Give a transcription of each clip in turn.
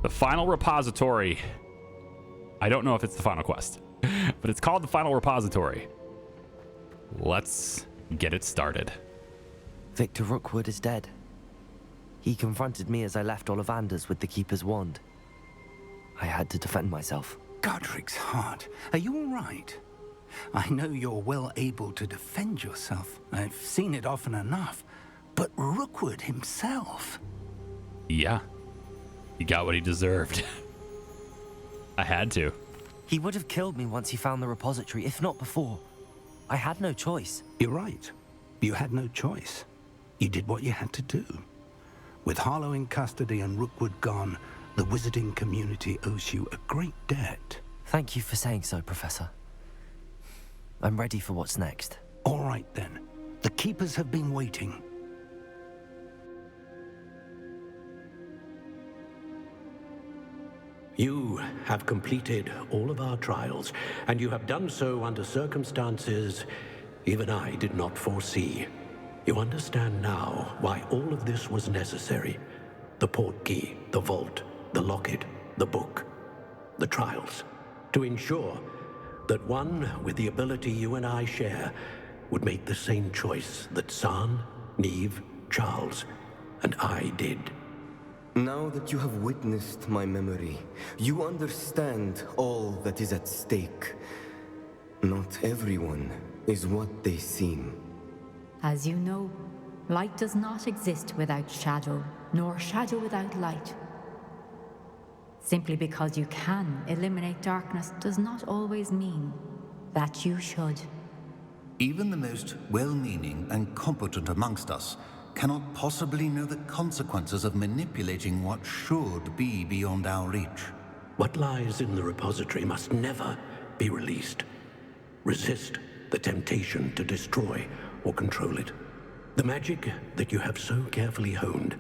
The final repository. I don't know if it's the final quest, but it's called the final repository. Let's get it started. Victor Rookwood is dead. He confronted me as I left Ollivander's with the Keeper's wand. I had to defend myself. Godric's heart. Are you all right? I know you're well able to defend yourself. I've seen it often enough. But Rookwood himself... Yeah. He got what he deserved. I had to. He would have killed me once he found the repository, if not before. I had no choice. You're right. You had no choice. You did what you had to do. With Harlow in custody and Rookwood gone, the wizarding community owes you a great debt. Thank you for saying so, Professor. I'm ready for what's next. All right, then. The Keepers have been waiting. You have completed all of our trials, and you have done so under circumstances even I did not foresee. You understand now why all of this was necessary. The portkey, the vault, the locket, the book, the trials. To ensure that one with the ability you and I share would make the same choice that San, Neve, Charles, and I did. Now that you have witnessed my memory, you understand all that is at stake. Not everyone is what they seem. As you know, light does not exist without shadow, nor shadow without light. Simply because you can eliminate darkness does not always mean that you should. Even the most well-meaning and competent amongst us cannot possibly know the consequences of manipulating what should be beyond our reach. What lies in the repository must never be released. Resist the temptation to destroy or control it. The magic that you have so carefully honed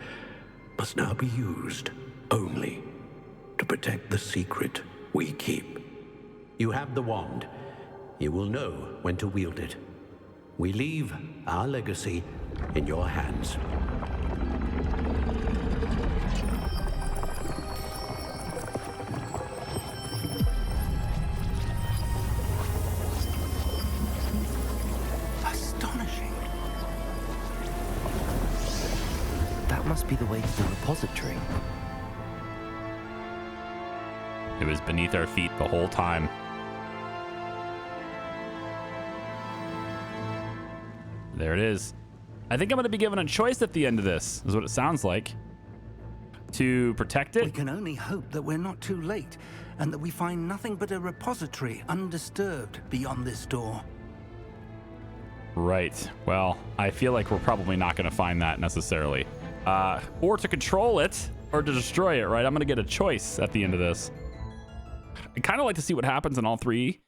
must now be used only to protect the secret we keep. You have the wand. You will know when to wield it. We leave our legacy in your hands. Astonishing. That must be the way to the repository. It was beneath our feet the whole time. There it is. I think I'm going to be given a choice at the end of this, is what it sounds like. To protect it. We can only hope that we're not too late, and that we find nothing but a repository undisturbed beyond this door. Right. Well, I feel like we're probably not going to find that necessarily. Or to control it, or to destroy it, right? I'm going to get a choice at the end of this. I kind of like to see what happens in all three.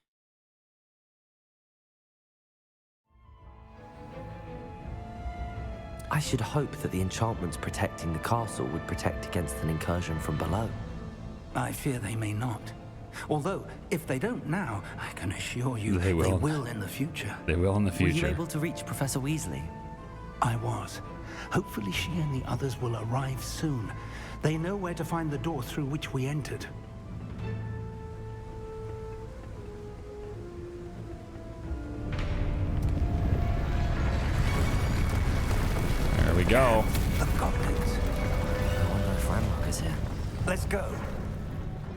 I should hope that the enchantments protecting the castle would protect against an incursion from below. I fear they may not. Although, if they don't now, I can assure you They will. they will in the future. They will in the Were you future. able to reach Professor Weasley? I was. Hopefully she and the others will arrive soon. They know where to find the door through which we entered. There we go. The goblins. I wonder if RANROK is here. Let's go.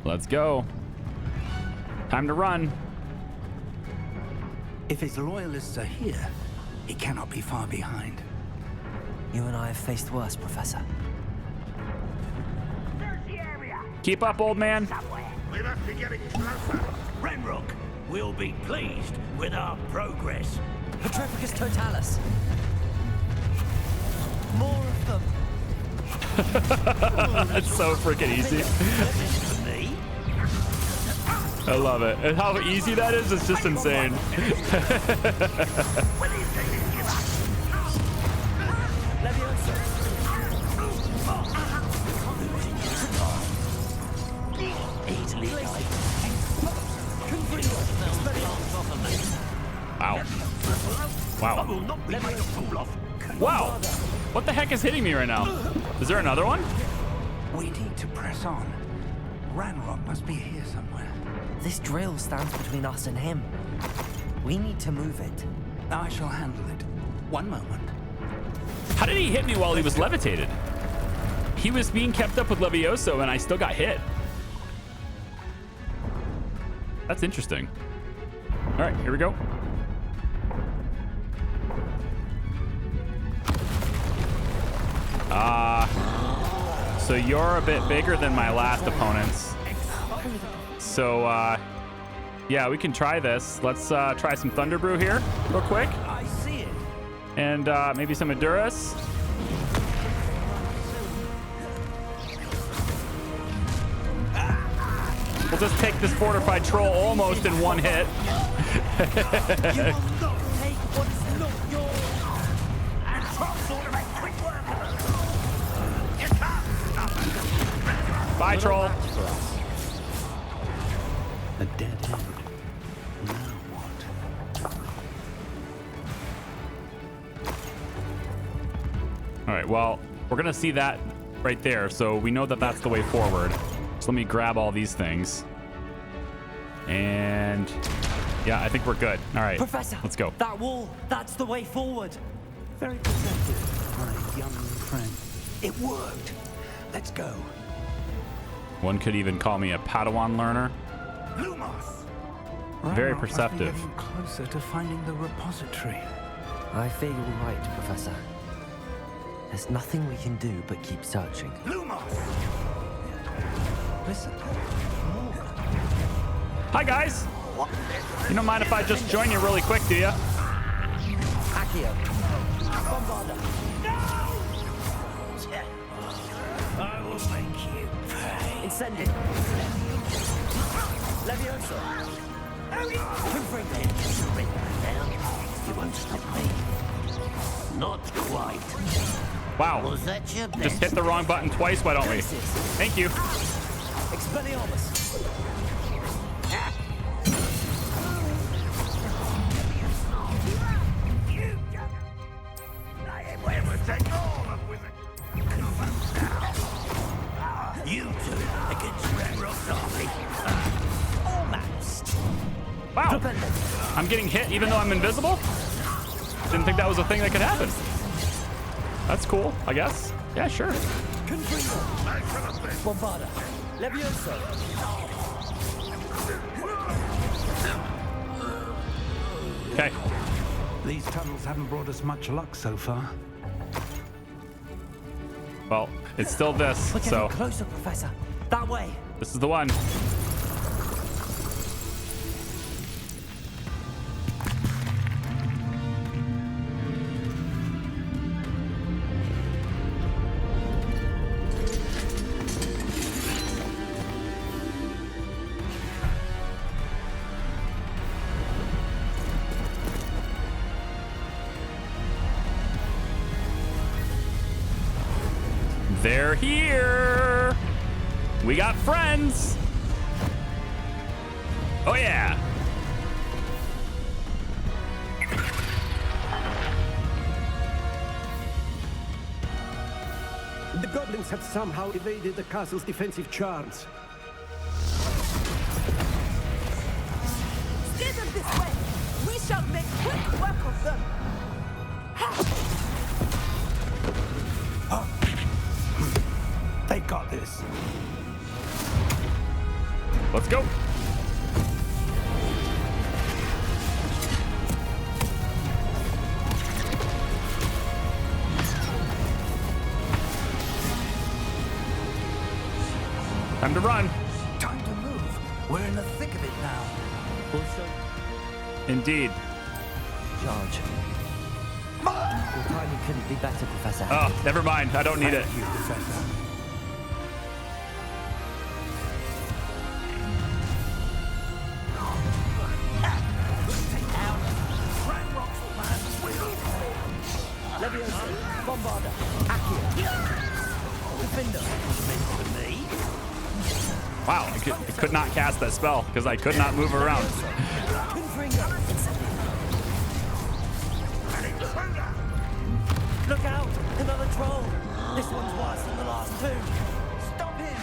Let's go. Time to run. If his loyalists are here, he cannot be far behind. You and I have faced worse, Professor. Keep up, old man. We must be getting closer. RANROK will be pleased with our progress. Petrificus Totalis! More of them! It's so freaking easy. Me? I love it. And how easy that is just insane. Wow. Wow. Wow. What the heck is hitting me right now? Is there another one? We need to press on. Ranrock must be here somewhere. This drill stands between us and him. We need to move it. I shall handle it. One moment. How did he hit me while he was levitated? He was being kept up with Levioso and I still got hit. That's interesting. All right, here we go. So you're a bit bigger than my last opponents. So, yeah, we can try this. Let's try some Thunder Brew here real quick. I see it. And maybe some Maduras. We'll just take this fortified troll almost in one hit. You will not take what is not yours. And Trolls ought to make quick work of it. You can't stop it. Bye, troll. A dead end. Now what? All right, well, we're going to see that right there. So we know that that's the way forward. So let me grab all these things. And yeah, I think we're good. All right, Professor, let's go. That wall, that's the way forward. Very perceptive, my young friend. It worked. Let's go. One could even call me a Padawan learner. Lumos! Very Ranrock must be perceptive. getting closer to finding the repository. I fear you're right, Professor. There's nothing we can do but keep searching. Lumos! Listen. Hi, guys. You don't mind if I just join you really quick, do you? Accio. Bombarda. I will make you pay. Incendio. Levioso. Confringo. You won't stop me. Not quite. Wow. Was that your best? Just hit the wrong button twice, why don't we? Thank you. Expelliarmus. You two against RANROK's army. Almost. Wow. I'm getting hit even though I'm invisible? Didn't think that was a thing that could happen. That's cool, I guess. Yeah, sure. Confringo. Bombarda. Levioso. Okay. These tunnels haven't brought us much luck so far. Well, it's still this, We're getting so closer, Professor. That way. this is the one. They're here. We got friends. Oh, yeah. The goblins have somehow evaded the castle's defensive charms. Steer them this way. We shall make quick work of them. They got this. Let's go. Time to run. Time to move. We're in the thick of it now. Also, Indeed. charge. Your timing couldn't be better, Professor. Oh, never mind. I don't need it. Thank you, Professor. Levioso. Bombarda. Accio. Defender. Wow, I could not cast that spell because I could not move around. Confringo. Look out! Another troll! This one's worse than the last two! Stop him!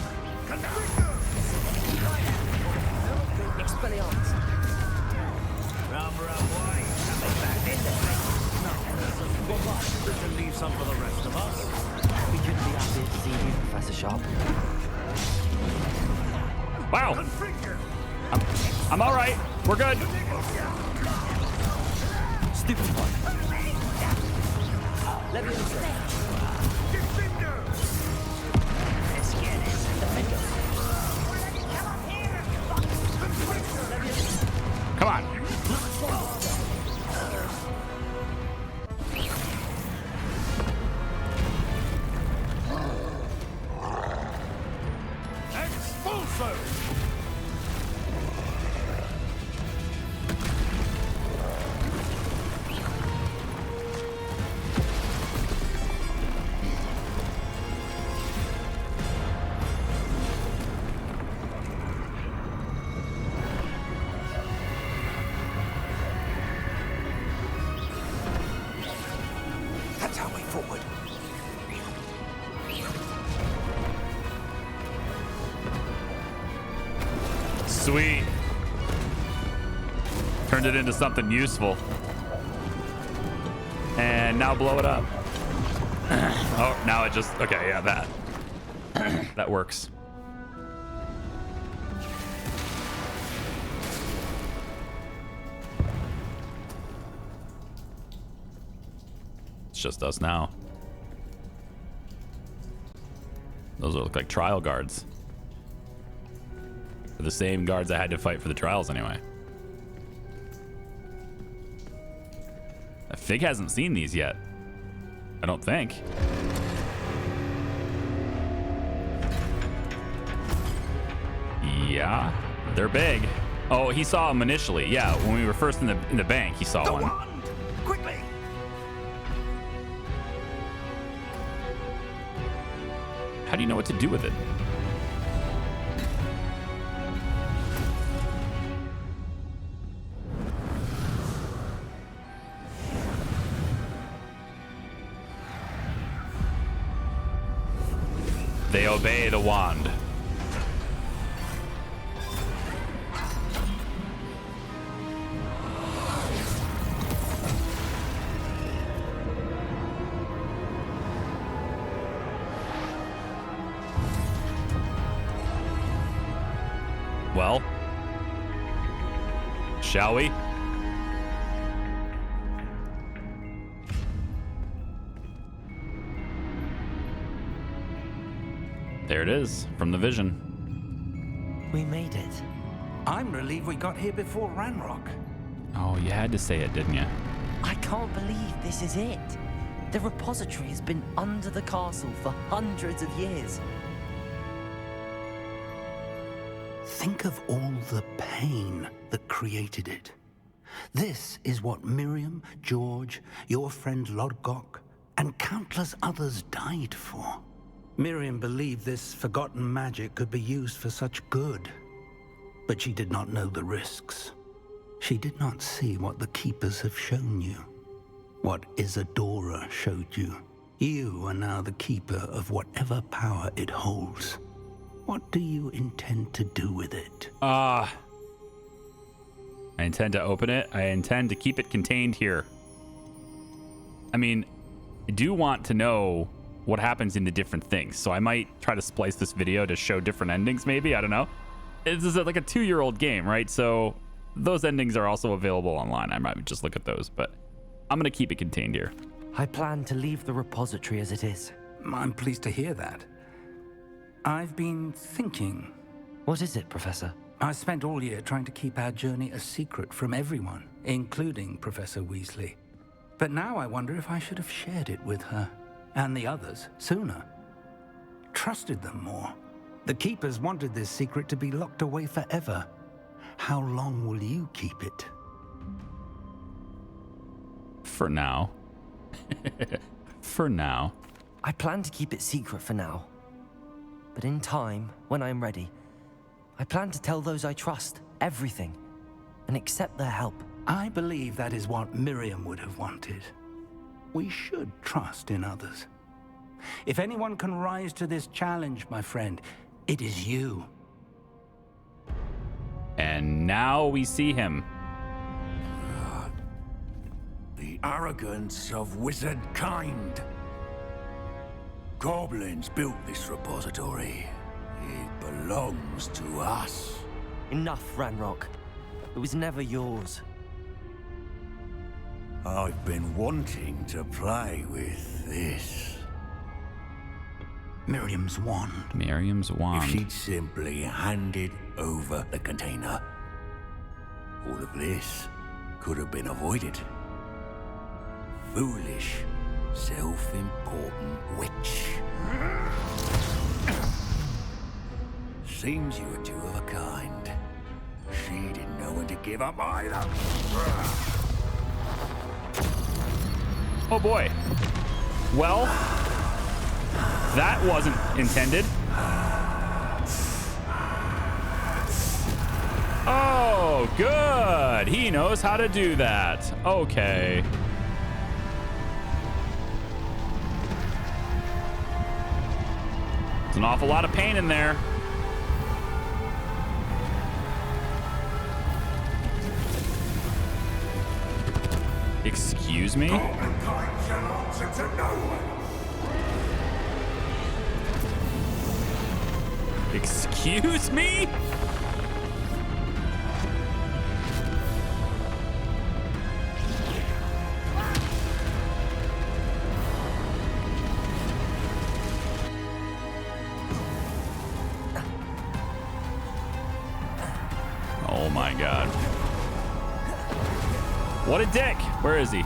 sharp. Wow. I'm all right. We're good. Stupefy. Come on. Expulso! That's our way forward. Sweet. Turned it into something useful. And now blow it up. Oh, now it just... Okay, yeah, that. That works. It's just us now. Those look like trial guards. They're the same guards I had to fight for the trials anyway. Fig hasn't seen these yet. I don't think. Yeah, they're big. Oh, he saw them initially. Yeah, when we were first in the bank, he saw one. Quickly! How do you know what to do with it? They obey the wand. Well, shall we? There it is, from the vision. We made it. I'm relieved we got here before RANROK. Oh, you had to say it, didn't you? I can't believe this is it. The repository has been under the castle for hundreds of years. Think of all the pain that created it. This is what Miriam, George, your friend Lodgok, and countless others died for. Miriam believed this forgotten magic could be used for such good, but she did not know the risks. She did not see what the Keepers have shown you, what Isadora showed you. You are now the Keeper of whatever power it holds. What do you intend to do with it? I intend to open it. I intend to keep it contained here. I mean, I do want to know what happens in the different things. So I might try to splice this video to show different endings, maybe. I don't know. This is like a 2-year-old game, right? So those endings are also available online. I might just look at those, but I'm going to keep it contained here. I plan to leave the repository as it is. I'm pleased to hear that. I've been thinking. What is it, Professor? I spent all year trying to keep our journey a secret from everyone, including Professor Weasley. But now I wonder if I should have shared it with her and the others sooner. Trusted them more. The Keepers wanted this secret to be locked away forever. How long will you keep it? For now. For now. I plan to keep it secret for now. But in time, when I'm ready, I plan to tell those I trust everything and accept their help. I believe that is what Miriam would have wanted. We should trust in others. If anyone can rise to this challenge, my friend, it is you. And now we see him. The arrogance of wizard kind. goblins built this repository. It belongs to us. Enough, Ranrock. It was never yours. I've been wanting to play with this. Miriam's wand. Miriam's wand. If she'd simply handed over the container, all of this could have been avoided. Foolish, self-important witch. Seems you were two of a kind. She didn't know when to give up either. Oh boy. Well, that wasn't intended. Oh, good. He knows how to do that. Okay. There's an awful lot of pain in there. Excuse me? Excuse me? Oh my God. What a dick. Where is he?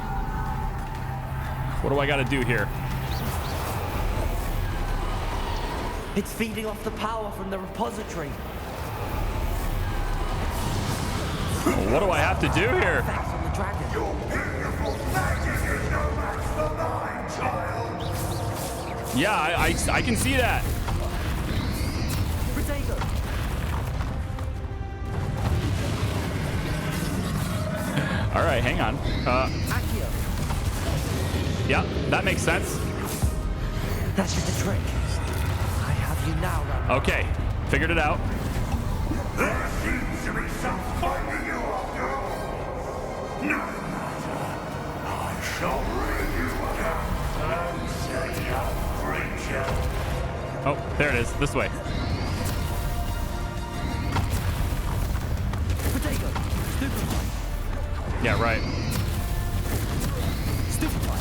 What do I got to do here? It's feeding off the power from the repository. What do I have to do here? Effects on the dragon. Your beautiful magic is no match for mine, child. Yeah, I can see that. Protego. All right, hang on. Accio. Yeah, that makes sense. That's just a trick. I have you now, Ranrock. Okay, figured it out. There seems to be some finding you after all. No matter. I shall bring you again and set you creature. Oh, there it is. This way. Protego. Stupefy. Yeah, right. Stupefy.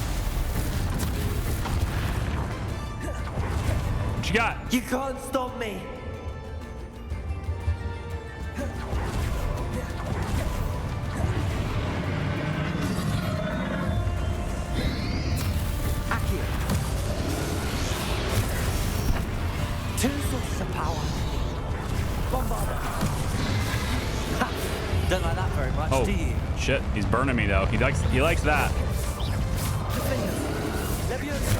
What you got? You can't stop me. Accio. Two sources of power. Bombarder. Ha! Don't like that very much, Oh, do you? shit. He's burning me, though. He likes that. Leviosa.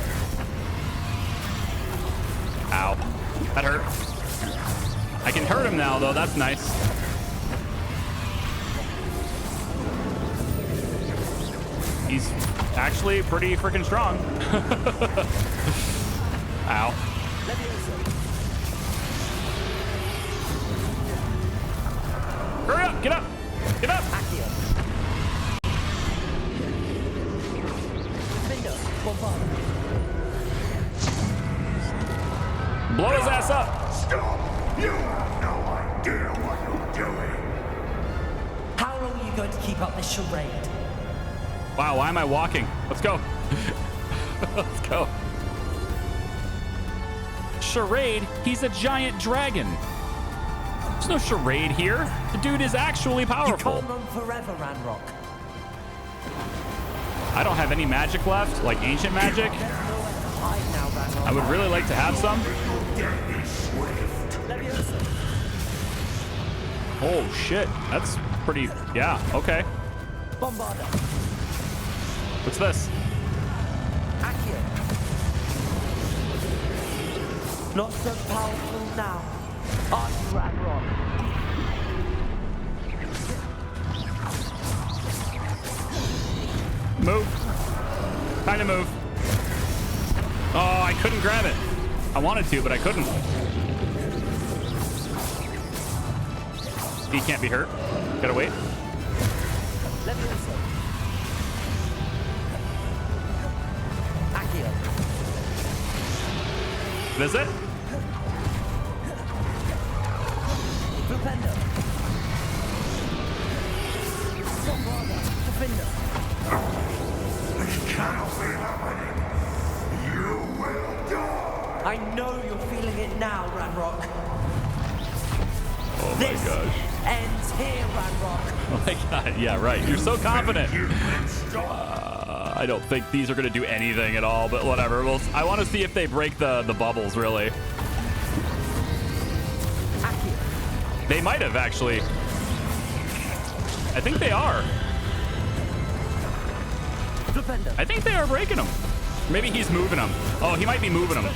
Ow. That hurt. I can hurt him now, though. That's nice. He's actually pretty freaking strong. Ow. Leviosa. Hurry up! Get up! Get up! Accio. Finger. Bombarder. Blow his ass up! Stop! You have no idea what you're doing. How long are you going to keep up this charade? Wow, why am I walking? Let's go. Let's go. Charade? He's a giant dragon. There's no charade here. The dude is actually powerful. You can't run forever, Ranrock. I don't have any magic left, like ancient magic. There's nowhere to hide now, Ranrock. I would really like to have some. Leviosa. Oh shit, that's pretty, yeah, okay. Bombarder. What's this? Accio. Not so powerful now. Are you, Ranrock? Move. Kind of move. Oh, I couldn't grab it. I wanted to, but I couldn't. He can't be hurt. Gotta wait. Leviosa. Accio. Visit? Flipendo. Sombrada. Defender. This cannot be happening. You will die. I know you're feeling it now, Ranrock. Oh This my gosh. ends here, Ranrock. Oh my god. Yeah, right. You're so confident. I don't think these are going to do anything at all, but whatever. I want to see if they break the bubbles, really. They might have, actually. I think they are. I think they are breaking them. Maybe he's moving them. Oh, he might be moving them.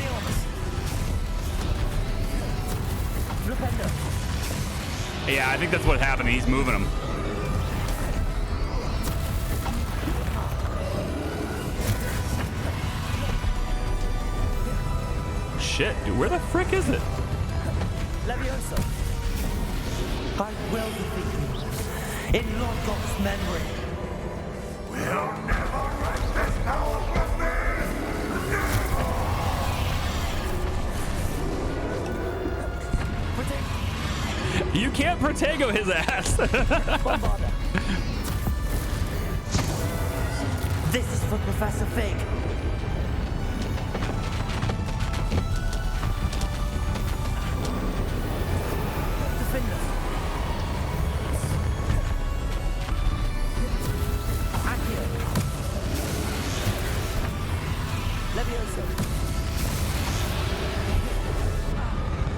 Yeah, I think that's what happened. He's moving them. Shit, dude, where the frick is it? Levioso. I will defeat you. In Lord God's memory. We'll never write this power with me. Never. You can't Protego his ass. This is for Professor Fig.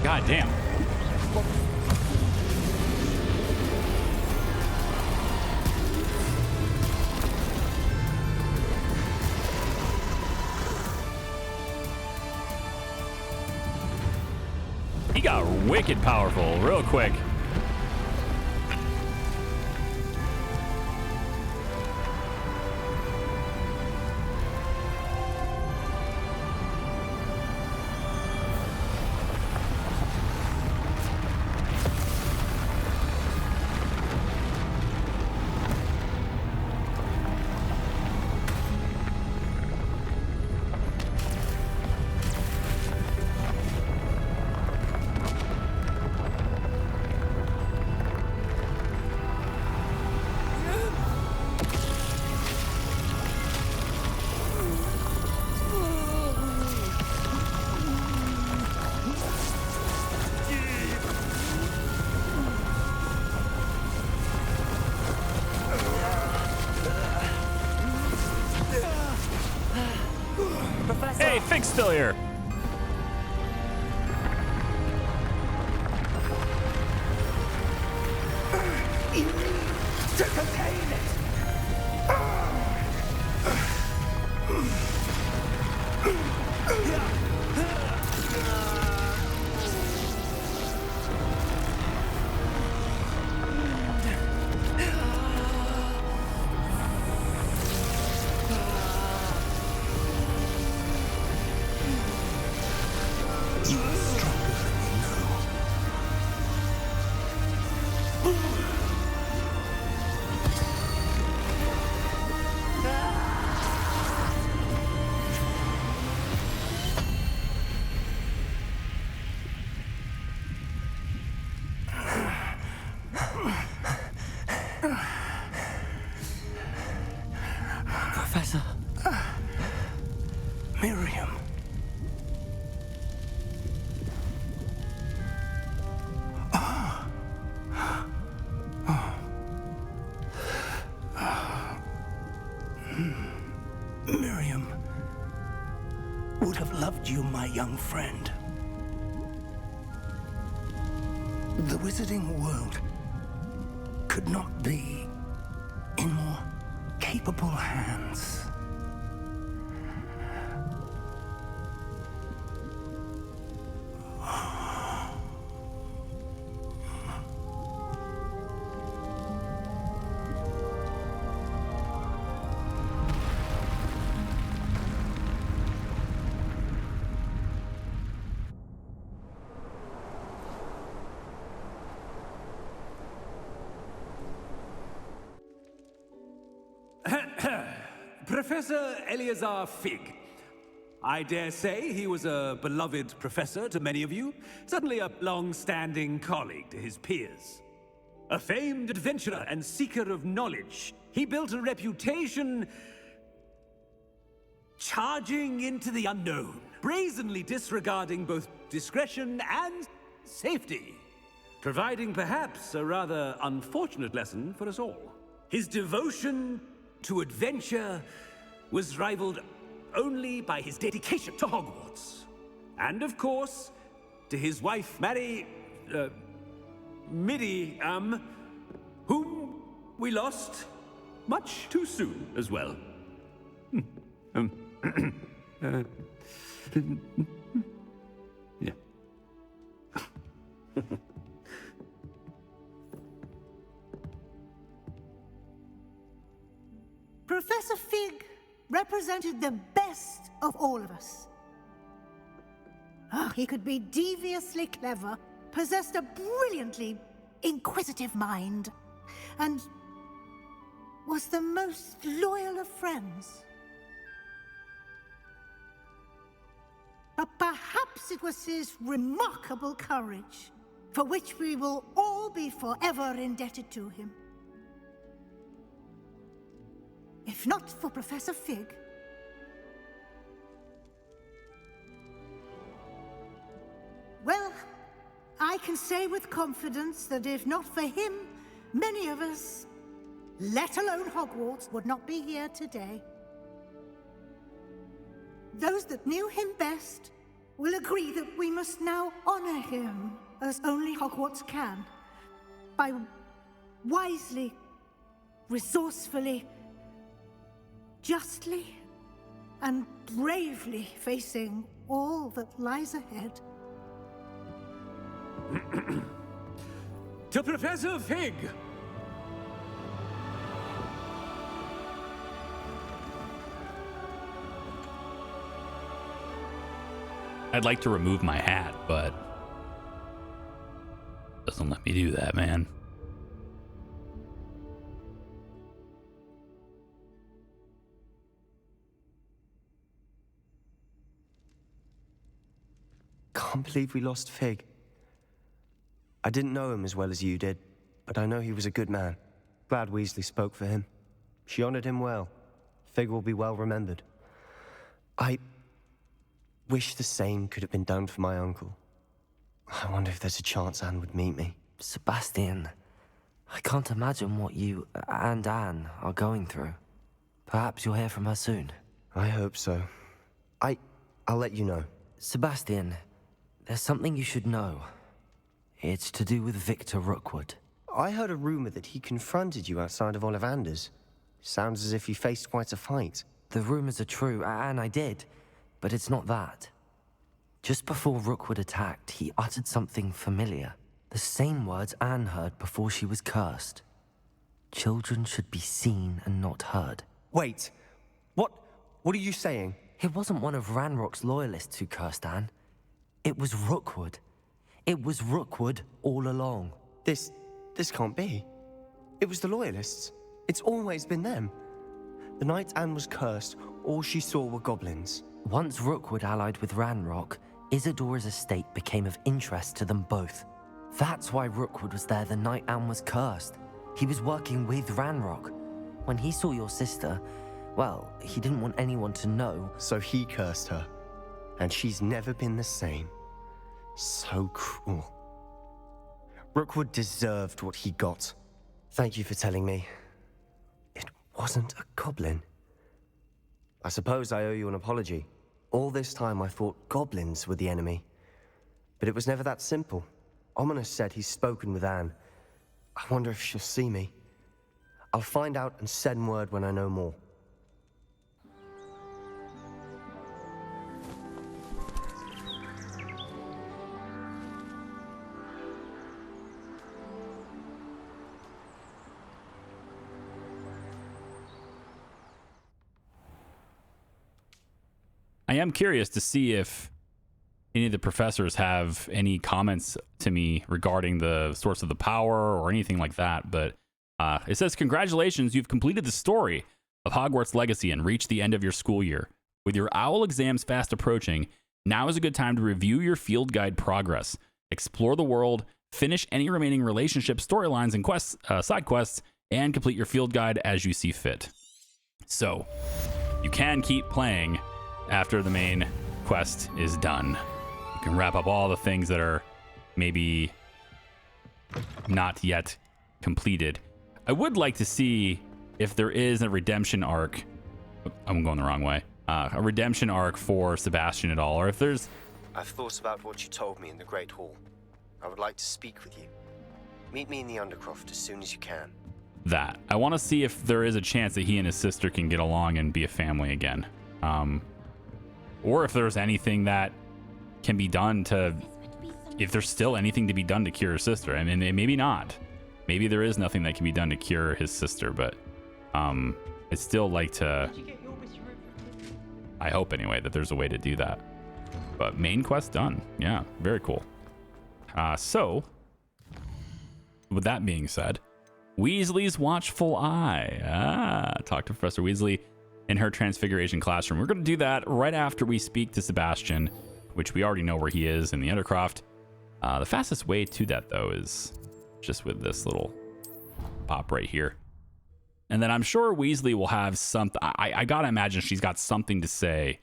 God damn. He got wicked powerful real quick. Hey, Fig's still here. To contain it. Professor. Miriam. Miriam would have loved you, my young friend. The wizarding world could not be in more capable hands. Professor Eleazar Fig, I dare say he was a beloved professor to many of you, certainly a long-standing colleague to his peers. A famed adventurer and seeker of knowledge, he built a reputation charging into the unknown, brazenly disregarding both discretion and safety, providing perhaps a rather unfortunate lesson for us all. His devotion to adventure was rivaled only by his dedication to Hogwarts. And of course, to his wife, Midi, whom we lost much too soon as well. Yeah. Professor Fig represented the best of all of us. He could be deviously clever, possessed a brilliantly inquisitive mind, and was the most loyal of friends. But perhaps it was his remarkable courage, for which we will all be forever indebted to him. If not for Professor Fig, well, I can say with confidence that if not for him, many of us, let alone Hogwarts, would not be here today. Those that knew him best will agree that we must now honor him as only Hogwarts can, by wisely, resourcefully, justly, and bravely facing all that lies ahead. To Professor Fig! I'd like to remove my hat, but doesn't let me do that, man. Can't believe we lost Fig. I didn't know him as well as you did, but I know he was a good man. Glad Weasley spoke for him. She honored him well. Fig will be well remembered. I wish the same could have been done for my uncle. I wonder if there's a chance Anne would meet me. Sebastian, I can't imagine what you and Anne are going through. Perhaps you'll hear from her soon. I hope so. I'll let you know. Sebastian, there's something you should know. It's to do with Victor Rookwood. I heard a rumor that he confronted you outside of Ollivander's. Sounds as if you faced quite a fight. The rumors are true, and I did. But it's not that. Just before Rookwood attacked, he uttered something familiar. The same words Anne heard before she was cursed. Children should be seen and not heard. Wait. What are you saying? It wasn't one of Ranrok's loyalists who cursed Anne. It was Rookwood. It was Rookwood all along. This can't be. It was the loyalists. It's always been them. The night Anne was cursed, all she saw were goblins. Once Rookwood allied with Ranrok, Isadora's estate became of interest to them both. That's why Rookwood was there the night Anne was cursed. He was working with Ranrok. When he saw your sister, well, he didn't want anyone to know. So he cursed her. And she's never been the same. So cruel. Rookwood deserved what he got. Thank you for telling me. It wasn't a goblin. I suppose I owe you an apology. All this time I thought goblins were the enemy. But it was never that simple. Ominous said he's spoken with Anne. I wonder if she'll see me. I'll find out and send word when I know more. I am curious to see if any of the professors have any comments to me regarding the source of the power or anything like that. But it says, congratulations, you've completed the story of Hogwarts Legacy and reached the end of your school year. With your owl exams fast approaching, now is a good time to review your field guide progress, explore the world, finish any remaining relationship storylines and quests, side quests, and complete your field guide as you see fit. So, you can keep playing after the main quest is done. You can wrap up all the things that are maybe not yet completed. I would like to see if there is a redemption arc. I'm going the wrong way. A redemption arc for Sebastian at all, or if there's... I've thought about what you told me in the Great Hall. I would like to speak with you. Meet me in the Undercroft as soon as you can. That. I want to see if there is a chance that he and his sister can get along and be a family again. Or if there's anything that can be done to... If there's still anything to be done to cure his sister. I mean, maybe not. Maybe there is nothing that can be done to cure his sister, but I'd still like to... I hope, anyway, that there's a way to do that. But main quest done. Yeah, very cool. So, with that being said, Weasley's Watchful Eye. Talk to Professor Weasley in her Transfiguration classroom. We're going to do that right after we speak to Sebastian, which we already know where he is in the Undercroft. The fastest way to that, though, is just with this little pop right here. And then I'm sure Weasley will have something. I got to imagine she's got something to say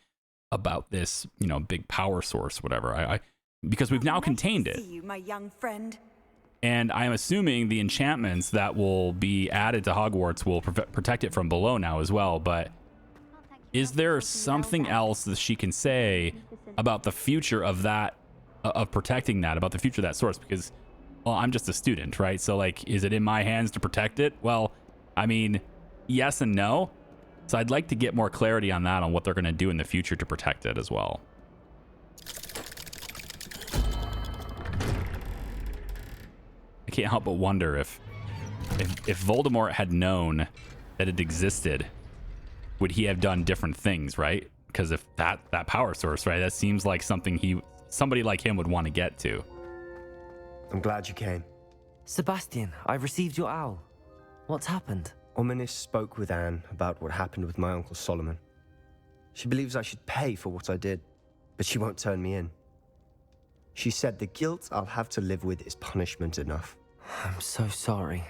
about this, you know, big power source, whatever. Because we've now contained it. See you, my young friend. And I'm assuming the enchantments that will be added to Hogwarts will protect it from below now as well. But is there something else that she can say about the future of that, of protecting that, about the future of that source? Because, well, I'm just a student, right? So, like, is it in my hands to protect it? Well, I mean, yes and no. So I'd like to get more clarity on that, on what they're going to do in the future to protect it as well. I can't help but wonder if Voldemort had known that it existed, would he have done different things, right? Because if that power source, right, that seems like something somebody like him would want to get to. I'm glad you came. Sebastian, I've received your owl. What's happened? Ominis spoke with Anne about what happened with my Uncle Solomon. She believes I should pay for what I did, but she won't turn me in. She said the guilt I'll have to live with is punishment enough. I'm so sorry.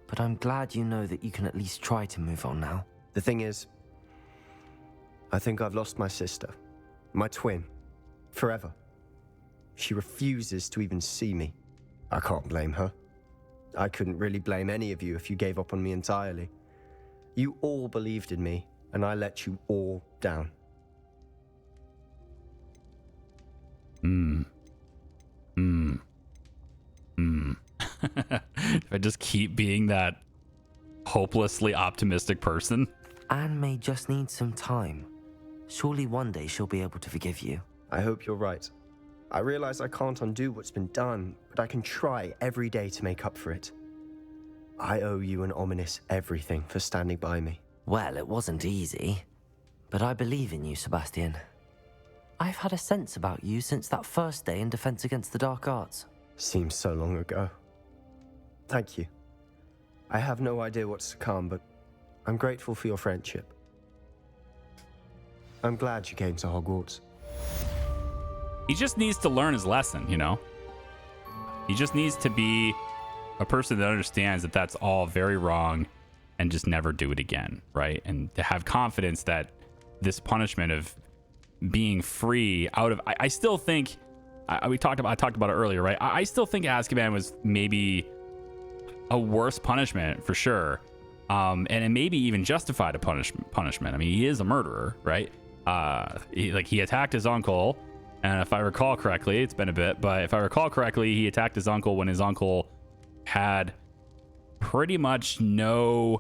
But I'm glad you know that you can at least try to move on now. The thing is, I think I've lost my sister, my twin, forever. She refuses to even see me. I can't blame her. I couldn't really blame any of you if you gave up on me entirely. You all believed in me, and I let you all down. If I just keep being that hopelessly optimistic person. Anne may just need some time. Surely one day she'll be able to forgive you. I hope you're right. I realize I can't undo what's been done, but I can try every day to make up for it. I owe you and Ominis everything for standing by me. Well, it wasn't easy, but I believe in you, Sebastian. I've had a sense about you since that first day in Defense Against the Dark Arts. Seems so long ago. Thank you. I have no idea what's to come, but I'm grateful for your friendship. I'm glad you came to Hogwarts. He just needs to learn his lesson, you know? He just needs to be a person that understands that that's all very wrong and just never do it again, right? And to have confidence that this punishment of being free out of... I still think... I talked about it earlier, right? I still think Azkaban was maybe a worse punishment for sure. And maybe even justified a punishment. I mean, he is a murderer, right? He attacked his uncle. And if I recall correctly, it's been a bit, but if I recall correctly, he attacked his uncle when his uncle had pretty much there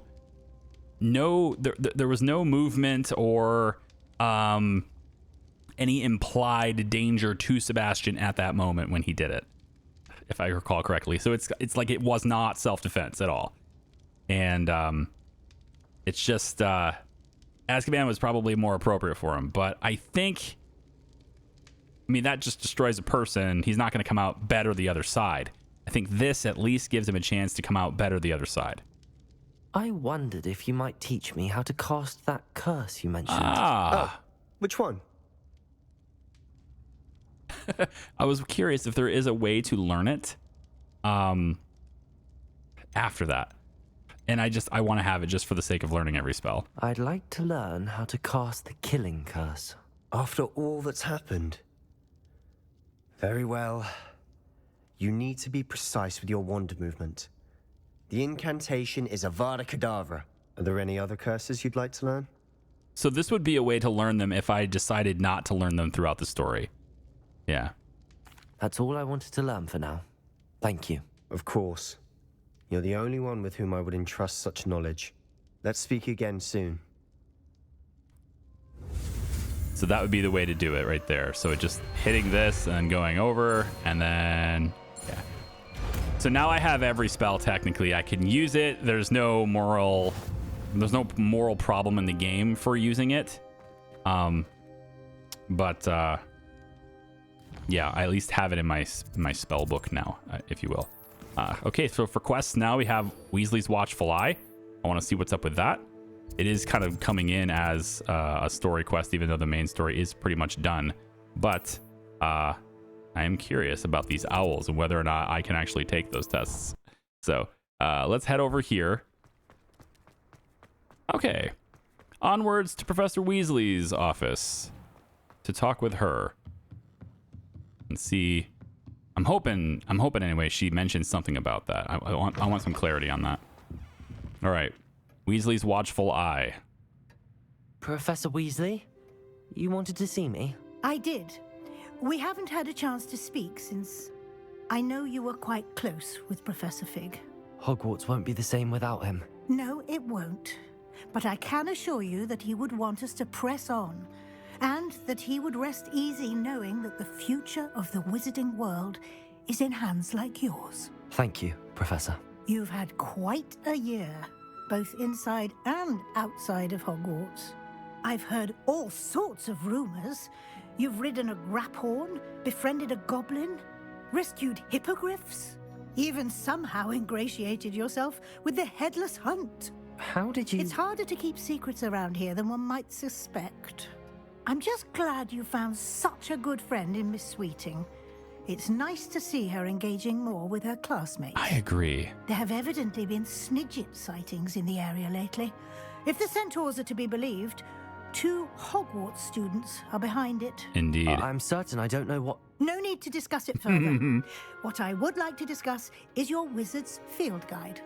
was no movement or any implied danger to Sebastian at that moment when he did it, if I recall correctly. So it's like it was not self-defense at all. And it's just Azkaban was probably more appropriate for him, but I think... I mean, that just destroys a person. He's not going to come out better the other side. I think this at least gives him a chance to come out better the other side. I wondered if you might teach me how to cast that curse you mentioned. Which one? I was curious if there is a way to learn it after that. And I want to have it just for the sake of learning every spell. I'd like to learn how to cast the killing curse. After all that's happened? Very well. You need to be precise with your wand movement. The incantation is Avada Kedavra. Are there any other curses you'd like to learn? So this would be a way to learn them if I decided not to learn them throughout the story. Yeah. That's all I wanted to learn for now. Thank you. Of course. You're the only one with whom I would entrust such knowledge. Let's speak again soon. So that would be the way to do it right there. So it just hitting this and going over and then, yeah. So now I have every spell technically. I can use it. There's no moral problem in the game for using it. Yeah, I at least have it in my spell book now, if you will. Okay, so for quests now we have Weasley's Watchful Eye. I want to see what's up with that. It is kind of coming in as a story quest, even though the main story is pretty much done. But I am curious about these owls and whether or not I can actually take those tests. So let's head over here. Okay, onwards to Professor Weasley's office to talk with her and see. I'm hoping anyway she mentioned something about that. I want some clarity on that. All right, Weasley's Watchful Eye. Professor Weasley, you wanted to see me? I did. We haven't had a chance to speak since I know you were quite close with Professor Fig. Hogwarts won't be the same without him. No, it won't. But I can assure you that he would want us to press on, and that he would rest easy knowing that the future of the wizarding world is in hands like yours. Thank you, Professor. You've had quite a year, both inside and outside of Hogwarts. I've heard all sorts of rumors. You've ridden a graphorn, befriended a goblin, rescued hippogriffs, even somehow ingratiated yourself with the Headless Hunt. How did you... It's harder to keep secrets around here than one might suspect. I'm just glad you found such a good friend in Miss Sweeting. It's nice to see her engaging more with her classmates. I agree. There have evidently been Snidget sightings in the area lately. If the centaurs are to be believed, 2 Hogwarts students are behind it. Indeed. I'm certain I don't know what... No need to discuss it further. What I would like to discuss is your wizard's field guide.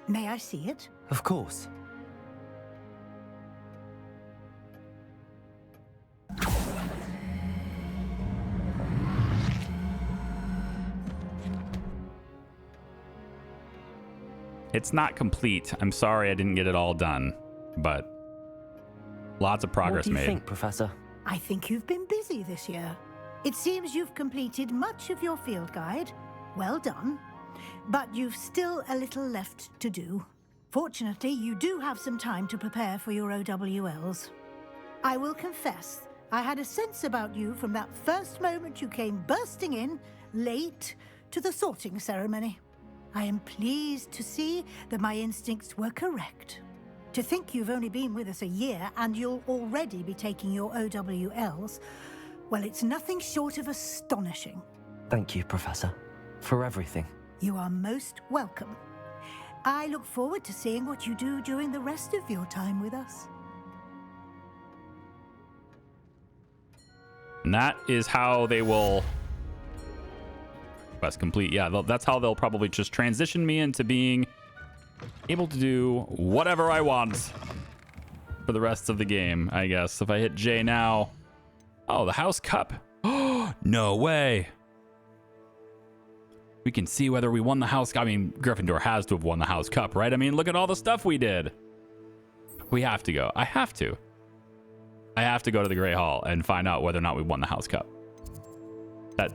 May I see it? Of course. It's not complete. I'm sorry I didn't get it all done, but lots of progress made. What do you think, Professor? I think you've been busy this year. It seems you've completed much of your field guide. Well done. But you've still a little left to do. Fortunately, you do have some time to prepare for your OWLs. I will confess, I had a sense about you from that first moment you came bursting in, late, to the sorting ceremony. I am pleased to see that my instincts were correct. To think you've only been with us a year and you'll already be taking your OWLs, well, it's nothing short of astonishing. Thank you, Professor, for everything. You are most welcome. I look forward to seeing what you do during the rest of your time with us. And that is how they will... Quest complete. Yeah, that's how they'll probably just transition me into being able to do whatever I want for the rest of the game, I guess. If I hit J now... Oh, the House Cup. Oh, no way. We can see whether we won the House Cup. I mean, Gryffindor has to have won the House Cup, right? I mean, look at all the stuff we did. We have to go. I have to go to the Great Hall and find out whether or not we won the House Cup.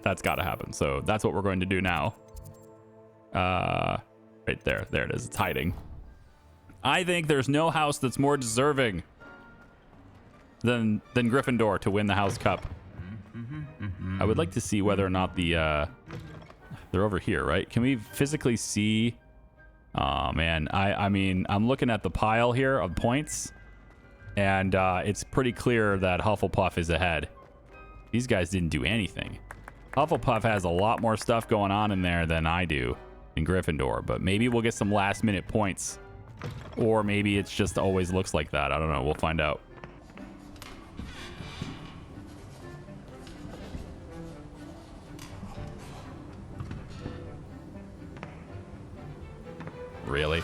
That's got to happen. So that's what we're going to do now. Right there. There it is. It's hiding. I think there's no house that's more deserving than Gryffindor to win the House Cup. I would like to see whether or not the... They're over here, right? Can we physically see? Oh, man. I mean, I'm looking at the pile here of points. and it's pretty clear that Hufflepuff is ahead. These guys didn't do anything. Hufflepuff has a lot more stuff going on in there than I do in Gryffindor, but maybe we'll get some last-minute points. Or maybe it's just always looks like that. I don't know. We'll find out. Really?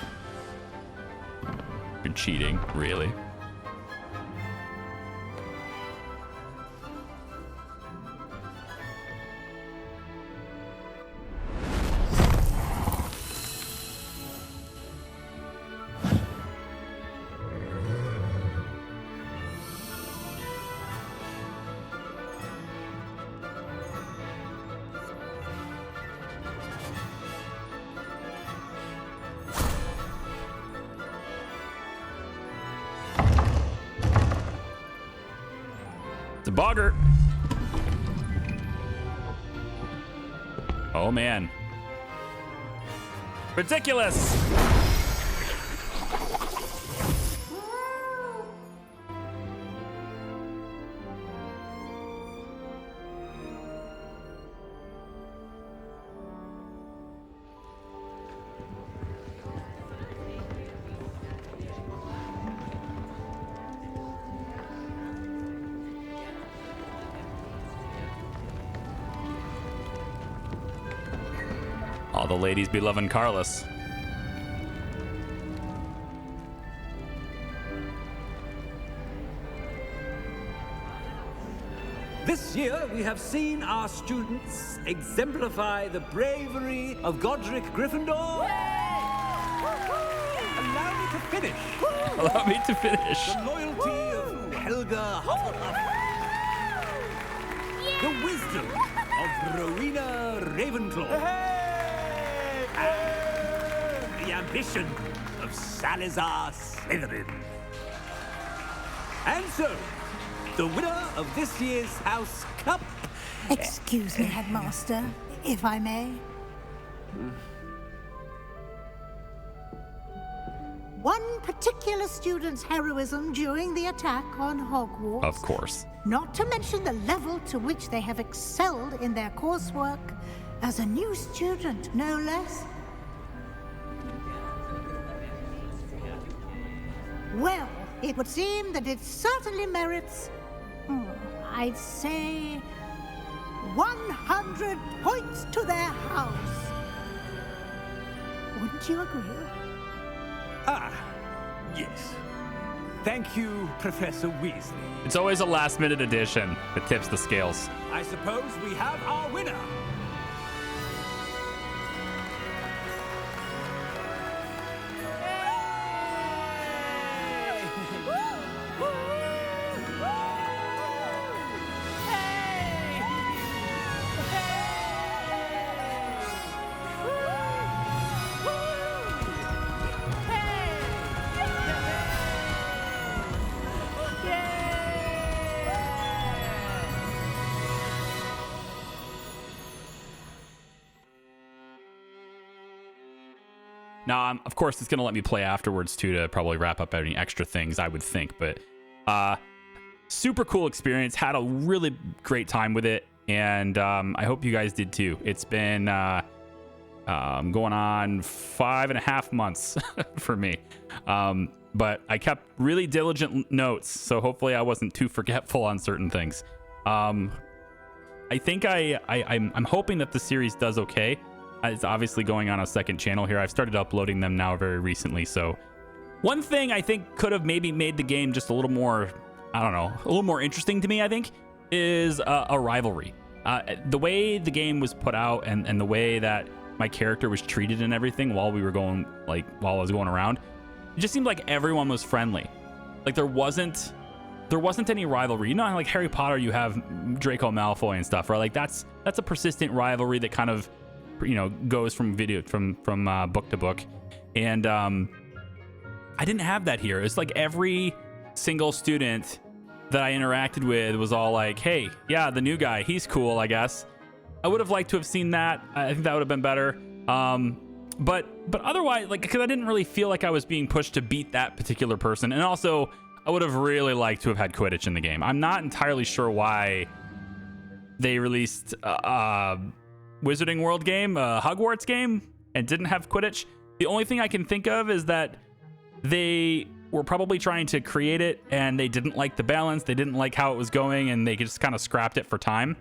You're cheating, really? Bogger. Oh man. Ridiculous. All the ladies be loving Carlos. This year, we have seen our students exemplify the bravery of Godric Gryffindor. Allow me to finish. Allow me to finish. The loyalty of Helga Hufflepuff. The wisdom of Rowena Ravenclaw. And the ambition of Salazar Slytherin. And so, the winner of this year's House Cup... Excuse me, Headmaster, if I may. One particular student's heroism during the attack on Hogwarts. Of course. Not to mention the level to which they have excelled in their coursework as a new student, no less. Well, it would seem that it certainly merits, I'd say, 100 points to their house. Wouldn't you agree? Ah, yes. Thank you, Professor Weasley. It's always a last-minute addition that tips the scales. I suppose we have our winner. Now, of course, it's going to let me play afterwards, too, to probably wrap up any extra things, I would think. But super cool experience. Had a really great time with it. And I hope you guys did, too. It's been going on 5.5 months for me. But I kept really diligent notes. So hopefully I wasn't too forgetful on certain things. I think I'm hoping that the series does okay. It's obviously going on a second channel here. I've started uploading them now very recently. So one thing I think could have maybe made the game just a little more, I don't know, a little more interesting to me, I think, is a rivalry. The way the game was put out and the way that my character was treated and everything while we were going, like, while I was going around, it just seemed like everyone was friendly. Like there wasn't any rivalry. You know, like Harry Potter, you have Draco Malfoy and stuff, right? Like that's a persistent rivalry that kind of, you know, goes from book to book. And I didn't have that here. It's like every single student that I interacted with was all like, hey, yeah, the new guy, he's cool, I guess. I would have liked to have seen that. I think that would have been better. But otherwise, like, because I didn't really feel like I was being pushed to beat that particular person. And also, I would have really liked to have had Quidditch in the game. I'm not entirely sure why they released Wizarding World game, Hogwarts game, and didn't have Quidditch. The only thing I can think of is that they were probably trying to create it and they didn't like the balance. They didn't like how it was going and they just kind of scrapped it for time.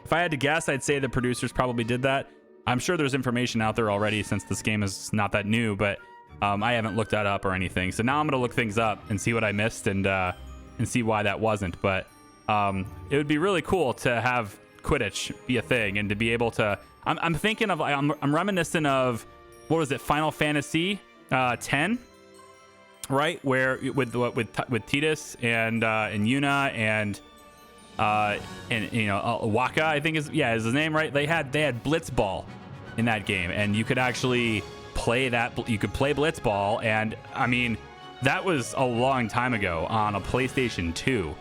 If I had to guess, I'd say the producers probably did that. I'm sure there's information out there already since this game is not that new, but I haven't looked that up or anything. So now I'm going to look things up and see what I missed and see why that wasn't. But it would be really cool to have Quidditch be a thing and to be able to... I'm thinking of... I'm reminiscent of... What was it? Final Fantasy 10, right? Where with Titus and Yuna and you know Waka, I think is his name, right? They had Blitzball in that game, and you could actually play that. You could play Blitzball, and I mean that was a long time ago on a PlayStation 2.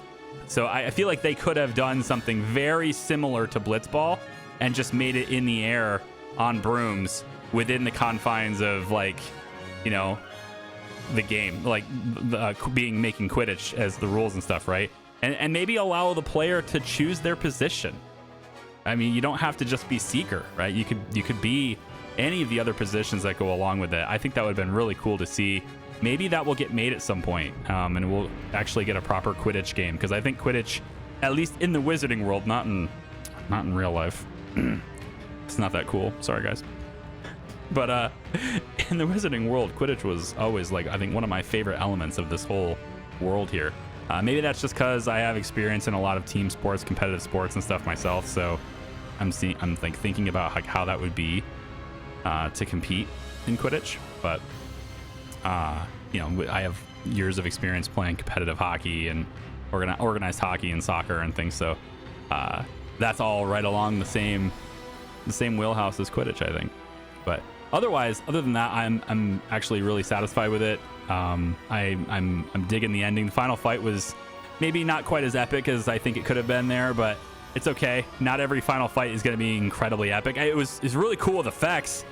So I feel like they could have done something very similar to Blitzball and just made it in the air on brooms within the confines of, like, you know, the game, like making Quidditch as the rules and stuff, right? And maybe allow the player to choose their position. I mean, you don't have to just be Seeker, right? You could be any of the other positions that go along with it. I think that would have been really cool to see. Maybe that will get made at some point, and we'll actually get a proper Quidditch game, because I think Quidditch, at least in the Wizarding World, not in real life, it's not that cool. Sorry, guys. But in the Wizarding World, Quidditch was always, like, I think one of my favorite elements of this whole world here. Maybe that's just because I have experience in a lot of team sports, competitive sports, and stuff myself. So I'm thinking about like how that would be to compete in Quidditch. But you know, I have years of experience playing competitive hockey and organized hockey and soccer and things. So that's all right along the same wheelhouse as Quidditch, I think. But otherwise, other than that, I'm actually really satisfied with it. I'm digging the ending. The final fight was maybe not quite as epic as I think it could have been there, but it's okay. Not every final fight is going to be incredibly epic. It's really cool with effects,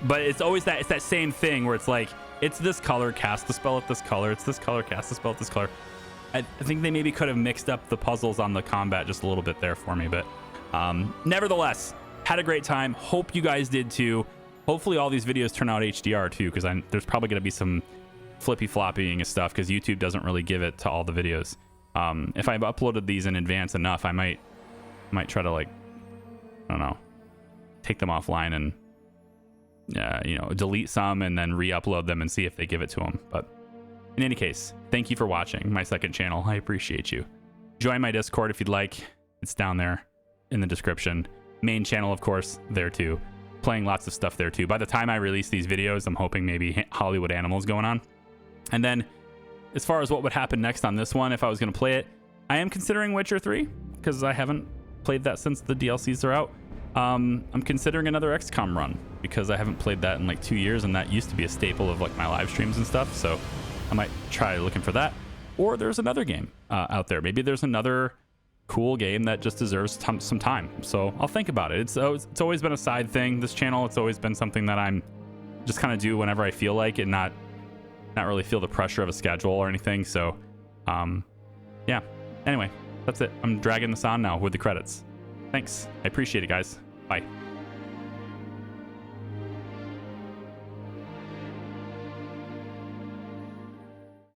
but it's that same thing where it's like, it's this color, cast the spell at this color. It's this color, cast the spell at this color. I think they maybe could have mixed up the puzzles on the combat just a little bit there for me, but nevertheless, had a great time. Hope you guys did too. Hopefully all these videos turn out HDR too, because there's probably going to be some flippy floppying and stuff, because YouTube doesn't really give it to all the videos. If I've uploaded these in advance enough, I might try to, like, I don't know, take them offline and you know, delete some and then re-upload them and see if they give it to them. But in any case, thank you for watching my second channel. I appreciate you. Join my Discord if you'd like. It's down there in the description. Main channel, of course, there too. Playing lots of stuff there too. By the time I release these videos, I'm hoping maybe Hollywood Animals going on. And then as far as what would happen next on this one, if I was going to play it, I am considering Witcher 3 because I haven't played that since the DLCs are out. I'm considering another XCOM run because I haven't played that in like 2 years, and that used to be a staple of like my live streams and stuff. So I might try looking for that. Or there's another game out there. Maybe there's another cool game that just deserves some time. So I'll think about it. It's always been a side thing, this channel. It's always been something that I'm just kind of do whenever I feel like it, not really feel the pressure of a schedule or anything. So yeah, anyway, that's it. I'm dragging this on now with the credits. Thanks. I appreciate it, guys. Bye.